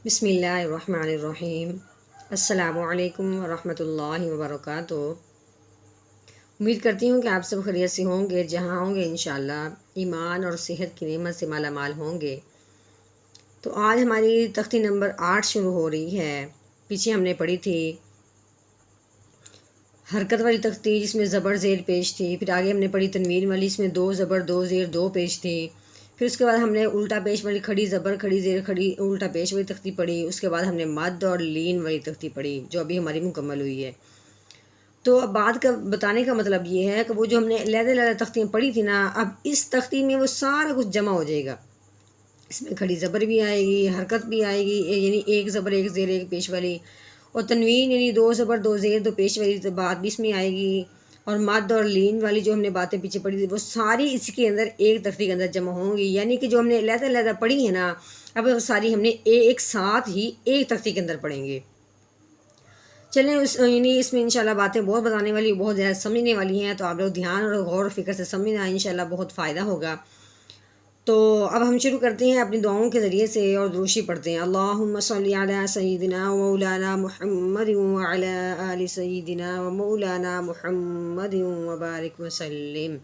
بسم اللہ الرحمن الرحیم۔ السلام علیکم ورحمۃ اللہ وبرکاتہ۔ امید کرتی ہوں کہ آپ سب خیریت سے ہوں گے، جہاں ہوں گے انشاءاللہ ایمان اور صحت کی نعمت سے مالا مال ہوں گے۔ تو آج ہماری تختی نمبر 8 شروع ہو رہی ہے۔ پیچھے ہم نے پڑھی تھی حرکت والی تختی جس میں زبر زیر پیش تھی، پھر آگے ہم نے پڑھی تنوین والی، اس میں 2 زبر 2 زیر 2 پیش تھی، پھر اس کے بعد ہم نے الٹا پیش والی کھڑی زبر کھڑی زیر کھڑی الٹا پیش والی تختی پڑھی، اس کے بعد ہم نے مد اور لین والی تختی پڑھی جو ابھی ہماری مکمل ہوئی ہے۔ تو اب بات کا بتانے کا مطلب یہ ہے کہ وہ جو ہم نے علیحدہ علیحدہ تختیاں پڑھی تھی نا، اب اس تختی میں وہ سارا کچھ جمع ہو جائے گا۔ اس میں کھڑی زبر بھی آئے گی، حرکت بھی آئے گی، یعنی ایک زبر ایک زیر ایک پیش والی، اور تنوین یعنی 2 زبر 2 زیر 2 پیش والی تو بات بھی اس میں آئے گی، اور مد اور لین والی جو ہم نے باتیں پیچھے پڑھی تھی وہ ساری اس کے اندر ایک تختی کے اندر جمع ہوں گی، یعنی کہ جو ہم نے علیحدہ علیحدہ پڑھی ہے نا، اب وہ ساری ہم نے ایک ساتھ ہی ایک تختی کے اندر پڑھیں گے۔ چلیں یعنی اس میں انشاءاللہ باتیں بہت بتانے والی، بہت زیادہ سمجھنے والی ہیں، تو آپ لوگ دھیان اور غور و فکر سے سمجھنا، انشاءاللہ بہت فائدہ ہوگا۔ تو اب ہم شروع کرتے ہیں اپنی دعاؤں کے ذریعے سے اور دروشی پڑھتے ہیں۔ اللہم صلی علی سیدنا و مولانا محمد وعلی آل سیدنا و مولانا محمد وبارک وسلم۔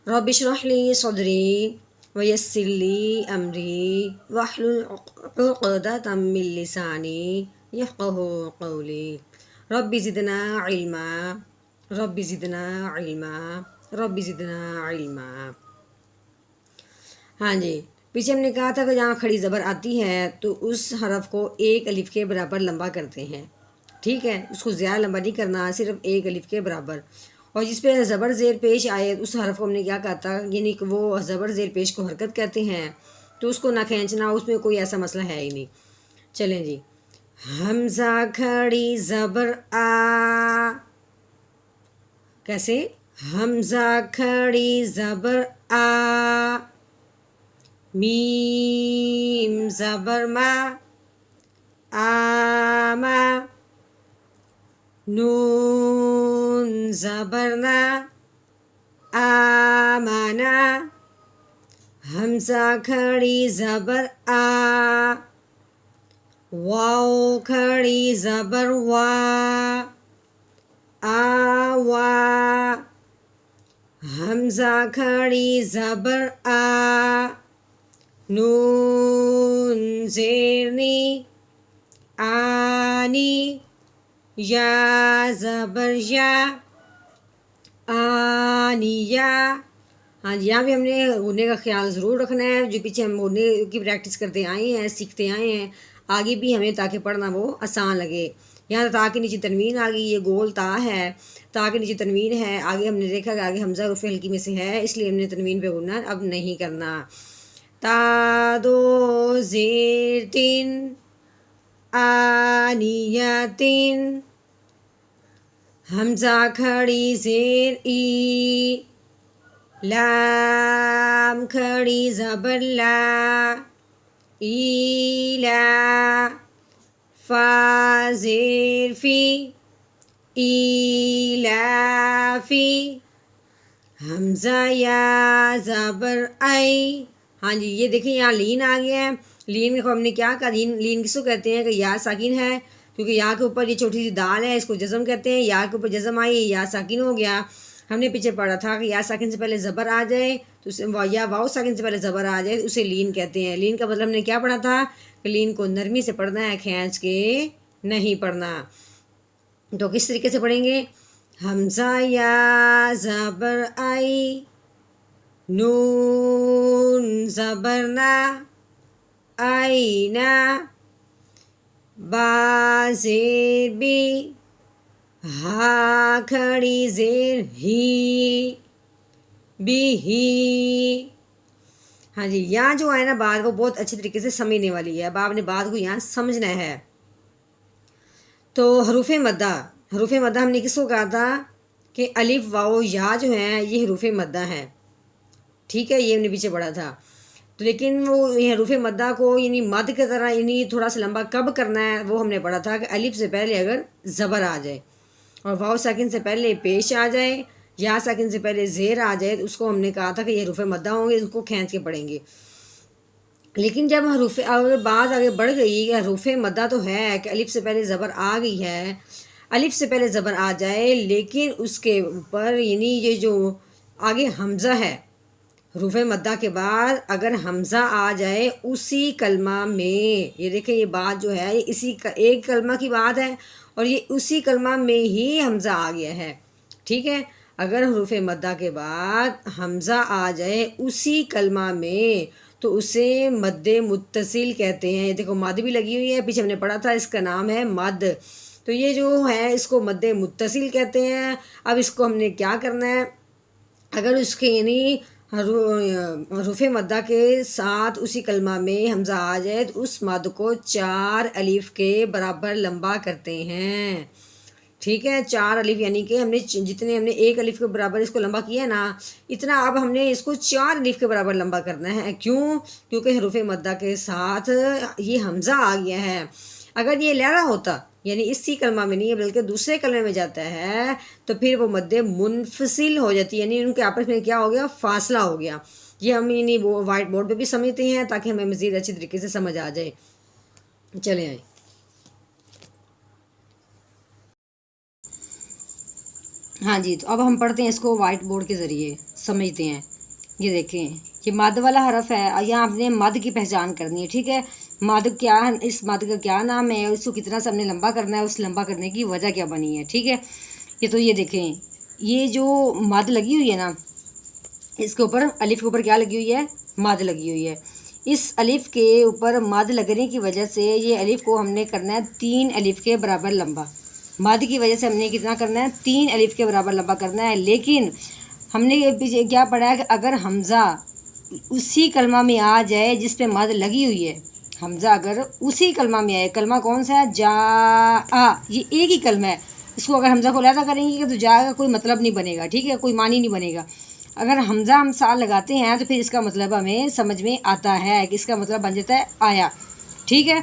رب اشرح لی صدری ویسر لی امری واحلل عقدۃ من لسانی یفقہوا قولی۔ رب زدنا علما، رب زدنا علما، رب زدنا علما۔ ہاں جی، پیچھے ہم نے کہا تھا کہ جہاں کھڑی زبر آتی ہے تو اس حرف کو ایک الف کے برابر لمبا کرتے ہیں، ٹھیک ہے، اس کو زیادہ لمبا نہیں کرنا، صرف ایک الف کے برابر۔ اور جس پہ زبر زیر پیش آئے اس حرف کو ہم نے کیا کہا تھا، یعنی کہ وہ زبر زیر پیش کو حرکت کہتے ہیں، تو اس کو نہ کھینچنا، اس میں کوئی ایسا مسئلہ ہے ہی نہیں۔ چلیں جی، حمزہ کھڑی زبر آ، کیسے؟ حمزہ کھڑی زبر آ، میم زبر ما، آما، نون زبر نا، آمنا، حمزہ کھڑی زبر آ، واو کھڑی زبر وا، آوا، حمزہ کھڑی زبر آ، نون زیرنی، آنی، یا زبر یا، آنیا۔ ہاں جی، یہاں بھی ہم نے غنّے کا خیال ضرور رکھنا ہے، جو پیچھے ہم غنّے کی پریکٹس کرتے آئے ہیں، سیکھتے آئے ہیں، آگے بھی ہمیں تاکہ پڑھنا وہ آسان لگے۔ یہاں تا کے نیچے تنوین آ گئی، یہ گول تا ہے، تا کے نیچے تنوین ہے، آگے ہم نے دیکھا کہ آگے حمزہ حروف ہلکی میں سے ہے، اس لیے ہم نے تنوین پہ غنّہ اب نہیں کرنا۔ تا دو زیر تین، آنیتین، حمزہ کھڑی زیر ای، لام کھڑی زبر لا، ایلا، فا زیر فی، ایلافی، حمزہ یا زبر ای۔ ہاں جی، یہ دیکھیں یہاں لین آ گیا ہے، لین کو ہم نے کیا کہا، لین کس کو کہتے ہیں کہ یا ساکن ہے، کیونکہ یا کے اوپر یہ چھوٹی سی دال ہے، اس کو جزم کہتے ہیں، یا کے اوپر جزم آئی یا ساکن ہو گیا۔ ہم نے پیچھے پڑھا تھا کہ یا ساکن سے پہلے زبر آ جائے تو یا واؤ ساکن سے پہلے زبر آ جائے اسے لین کہتے ہیں۔ لین کا مطلب ہم نے کیا پڑھا تھا کہ لین کو نرمی سے پڑھنا ہے، کھینچ کے نہیں پڑھنا۔ تو کس طریقے سے پڑھیں گے؟ حمزہ یا زبر آئی، نون زبر نا، آئینا، با زیر بی، ہا کھڑی زیر ہی، بھی ہی۔ ہاں جی، یہاں جو ہے نا بات کو بہت اچھی طریقے سے سمجھنے والی ہے، اب آپ نے بات کو یہاں سمجھنا ہے۔ تو حروف مدہ، حروف مدہ ہم نے کس کو کہا تھا کہ الف واو یا جو ہیں یہ حروف مدہ ہیں، ٹھیک ہے، یہ ہم نے پیچھے پڑھا تھا۔ تو لیکن وہ یہ حروف مدہ کو یعنی مد کی طرح یعنی تھوڑا سا لمبا کب کرنا ہے وہ ہم نے پڑھا تھا کہ الف سے پہلے اگر زبر آ جائے اور واو ساکن سے پہلے پیش آ جائے یا ساکن سے پہلے زیر آ جائے تو اس کو ہم نے کہا تھا کہ یہ حروف مدہ ہوں گے، اس کو کھینچ کے پڑھیں گے۔ لیکن جب حروف اگر بات آگے بڑھ گئی کہ حروف مدہ تو ہے کہ الف سے پہلے زبر آ گئی ہے، الف سے پہلے زبر آ جائے، لیکن اس کے اوپر یعنی یہ جو آگے حمزہ ہے، حروف مدہ کے بعد اگر حمزہ آ جائے اسی کلمہ میں، یہ دیکھیں یہ بات جو ہے یہ اسی ایک کلمہ کی بات ہے اور یہ اسی کلمہ میں ہی حمزہ آ گیا ہے، ٹھیک ہے۔ اگر حروف مدہ کے بعد حمزہ آ جائے اسی کلمہ میں تو اسے مد متصل کہتے ہیں۔ یہ دیکھو مد بھی لگی ہوئی ہے، پیچھے ہم نے پڑھا تھا اس کا نام ہے مد، تو یہ جو ہے اس کو مد متصل کہتے ہیں۔ اب اس کو ہم نے کیا کرنا ہے، اگر اس کے یعنی حروف مدہ کے ساتھ اسی کلمہ میں حمزہ آ جائے تو اس مد کو 4 الف کے برابر لمبا کرتے ہیں، ٹھیک ہے۔ 4 الف یعنی کہ ہم نے جتنے ہم نے 1 الف کے برابر اس کو لمبا کیا ہے نا، اتنا اب ہم نے اس کو 4 الف کے برابر لمبا کرنا ہے۔ کیوں؟ کیونکہ حروف مدہ کے ساتھ یہ حمزہ آ گیا ہے۔ اگر یہ لہرا ہوتا یعنی اسی کلمہ میں نہیں ہے بلکہ دوسرے کلمے میں جاتا ہے تو پھر وہ مد منفصل ہو جاتی، یعنی ان کے آپس میں کیا ہو گیا، فاصلہ ہو گیا۔ یہ ہم یعنی وائٹ بورڈ پہ بھی سمجھتے ہیں تاکہ ہمیں مزید اچھی طریقے سے سمجھ آ جائے۔ چلیں آئیں، ہاں جی، تو اب ہم پڑھتے ہیں اس کو وائٹ بورڈ کے ذریعے سمجھتے ہیں۔ یہ دیکھیں یہ مد والا حرف ہے، یہاں آپ نے مد کی پہچان کرنی ہے، ٹھیک ہے۔ مد کیا ہے، اس مد کا کیا نام ہے، اس کو کتنا سا ہم نے لمبا کرنا ہے، اس لمبا کرنے کی وجہ کیا بنی ہے، ٹھیک ہے۔ یہ تو یہ دیکھیں یہ جو مد لگی ہوئی ہے نا، اس کے اوپر الف کے اوپر کیا لگی ہوئی ہے، مد لگی ہوئی ہے۔ اس الف کے اوپر مد لگنے کی وجہ سے یہ الف کو ہم نے کرنا ہے 3 الف کے برابر لمبا، مد کی وجہ سے ہم نے کتنا کرنا ہے، 3 الف کے برابر لمبا کرنا ہے۔ لیکن ہم نے یہ کیا پڑھا ہے کہ اگر حمزہ اسی کلمہ میں آ جائے جس پہ مد لگی ہوئی ہے، حمزہ اگر اسی کلمہ میں آئے، کلمہ کون سا ہے، جا آ، یہ ایک ہی کلمہ ہے، اس کو اگر حمزہ کو علیحدہ کریں گے تو جا کا کوئی مطلب نہیں بنے گا، ٹھیک ہے، کوئی معنی نہیں بنے گا۔ اگر حمزہ ہم ساتھ لگاتے ہیں تو پھر اس کا مطلب ہمیں سمجھ میں آتا ہے کہ اس کا مطلب بن جاتا ہے آیا، ٹھیک ہے۔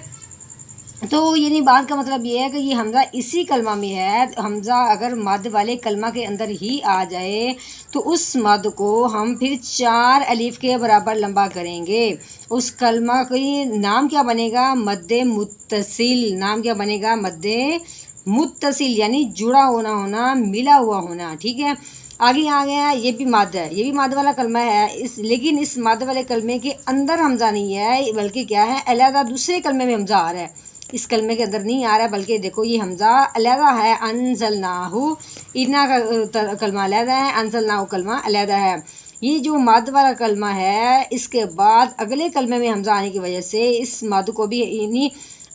تو یعنی بات کا مطلب یہ ہے کہ یہ حمزہ اسی کلمہ میں ہے، حمزہ اگر مد والے کلمہ کے اندر ہی آ جائے تو اس مد کو ہم پھر 4 الف کے برابر لمبا کریں گے۔ اس کلمہ کی نام کیا بنے گا، مد متصل، نام کیا بنے گا، مد متصل، یعنی جڑا ہونا، ملا ہوا ہونا، ٹھیک ہے۔ آگے آ گیا یہ بھی مد ہے، یہ بھی مد والا کلمہ ہے، لیکن اس مد والے کلمے کے اندر حمزہ نہیں ہے بلکہ کیا ہے، علیحدہ دوسرے کلمے میں حمزہ آ رہا ہے، اس کلمے کے اندر نہیں آ رہا ہے بلکہ دیکھو یہ حمزہ علیحدہ ہے، انزلناہ، انا کا کلمہ علیحدہ ہے، انزلناہ کلمہ علیحدہ ہے۔ یہ جو مد والا کلمہ ہے اس کے بعد اگلے کلمے میں حمزہ آنے کی وجہ سے اس مد کو بھی یعنی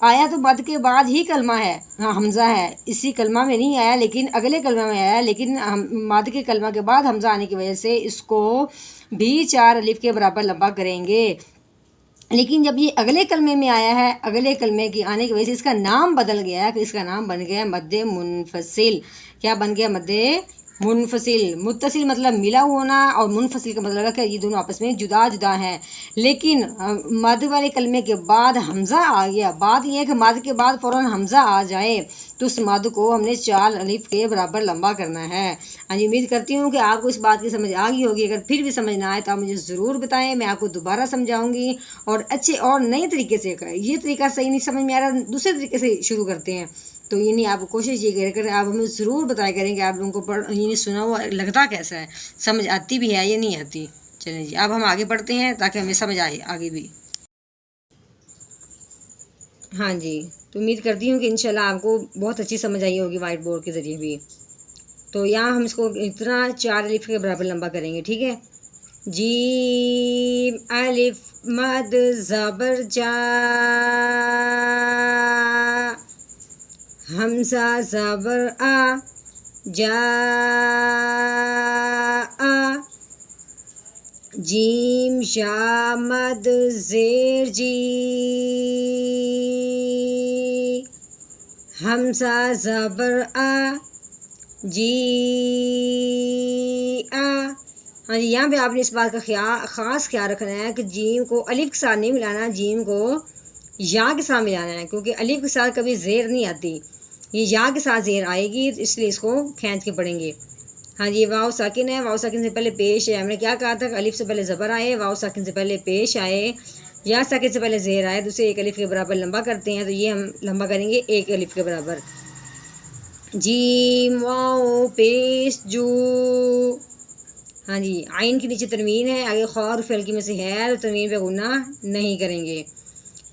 آیا تو مد کے بعد ہی کلمہ ہے، ہاں حمزہ ہے، اسی کلمہ میں نہیں آیا لیکن اگلے کلمہ میں آیا، لیکن مد کے کلمہ کے بعد حمزہ آنے کی وجہ سے اس کو بھی 4 الف کے برابر لمبا کریں گے۔ لیکن جب یہ اگلے کلمے میں آیا ہے، اگلے کلمے کی آنے کی وجہ سے اس کا نام بدل گیا ہے، کہ اس کا نام بن گیا مد منفصل۔ کیا بن گیا، مد منفصل۔ متصل مطلب ملا ہونا اور منفصل کا مطلب ہے کہ یہ دونوں آپس میں جدا جدا ہیں۔ لیکن مد والے کلمے کے بعد حمزہ آ گیا، بات یہ ہے کہ مد کے بعد فوراً حمزہ آ جائے تو اس مد کو ہم نے 4 الف کے برابر لمبا کرنا ہے۔ ہاں جی، امید کرتی ہوں کہ آپ کو اس بات کی سمجھ آ گئی ہوگی۔ اگر پھر بھی سمجھ نہ آئے تو آپ مجھے ضرور بتائیں، میں آپ کو دوبارہ سمجھاؤں گی اور اچھے اور نئے طریقے سے کریں۔ یہ طریقہ صحیح نہیں سمجھ میں آ رہا، دوسرے طریقے سے شروع کرتے ہیں، تو یعنی آپ کوشش یہ کریں، آپ ہمیں ضرور بتایا کریں کہ آپ لوگوں کو یعنی سنا ہوا لگتا کیسا ہے، سمجھ آتی بھی ہے یا نہیں آتی۔ چلیں جی اب ہم آگے پڑھتے ہیں تاکہ ہمیں سمجھ آئے آگے بھی۔ ہاں جی، تو امید کرتی ہوں کہ انشاءاللہ آپ کو بہت اچھی سمجھ آئی ہوگی وائٹ بورڈ کے ذریعے بھی۔ تو یہاں ہم اس کو اتنا 4 الف کے برابر لمبا کریں گے، ٹھیک ہے۔ جیم الف مد زبر جا، حمزہ زبر آ، جا آ، جیم یا مد زیر جی، حمزہ زبر آ، جی آ۔ ہاں جی، یہاں پہ آپ نے اس بات کا خاص خیال رکھنا ہے کہ جیم کو الف کے ساتھ نہیں ملانا، جیم کو یا کے ساتھ ملانا ہے، کیونکہ الف کے ساتھ کبھی زیر نہیں آتی، یہ یا کے ساتھ زیر آئے گی، اس لیے اس کو کھینچ کے پڑھیں گے۔ ہاں جی، واو ساکن ہے، واو ساکن سے پہلے پیش ہے، ہم نے کیا کہا تھا کہ الف سے پہلے زبر آئے، واو ساکن سے پہلے پیش آئے یا ساکن سے پہلے زیر آئے تو اسے ایک الف کے برابر لمبا کرتے ہیں، تو یہ ہم لمبا کریں گے ایک الف کے برابر. جیم واو پیش جو. ہاں جی، عین کے نیچے تنوین ہے، آگے خا اور فعل کی میں سے ہے تو تنوین پہ غنہ نہیں کریں گے.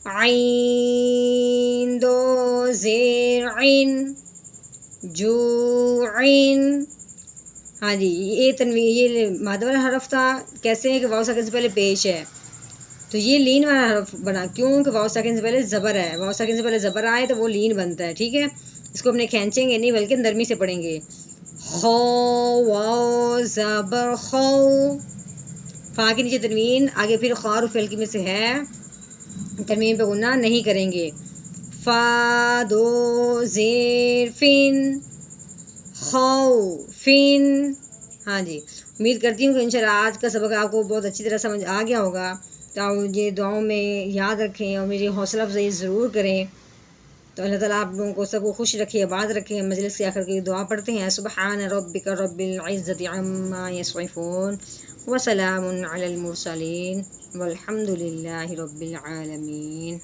عین دو زیر عین جو عین. ہاں جی، یہ تنوین یہ مادہ والا حرف تھا. کیسے ہے کہ واو ساکن سے پہلے پیش ہے تو یہ لین والا حرف بنا، کیوں کہ واو ساکن سے پہلے زبر ہے. واو ساکن سے پہلے زبر آئے تو وہ لین بنتا ہے. ٹھیک ہے، اس کو اپنے کھینچیں گے نہیں بلکہ نرمی سے پڑھیں گے. خو واو زبر خو، فا کے نیچے تنوین، آگے پھر خا اور فعل کی میں سے ہے، تنوین پہ غنہ نہیں کریں گے. فا دو زیر فن خو فن. ہاں جی، امید کرتی ہوں کہ انشاءاللہ آج کا سبق آپ کو بہت اچھی طرح سمجھ آ گیا ہوگا. تو یہ دعاؤں میں یاد رکھیں اور میری حوصلہ افزائی ضرور کریں. تو اللہ تعالیٰ آپ لوگوں کو سب کو خوش رکھے، آباد رکھے. مجلس کے آخر کی دعا پڑھتے ہیں. سبحان ربک رب العزت عما یصفون وسلام علی المرسلین والحمد للہ رب العالمین.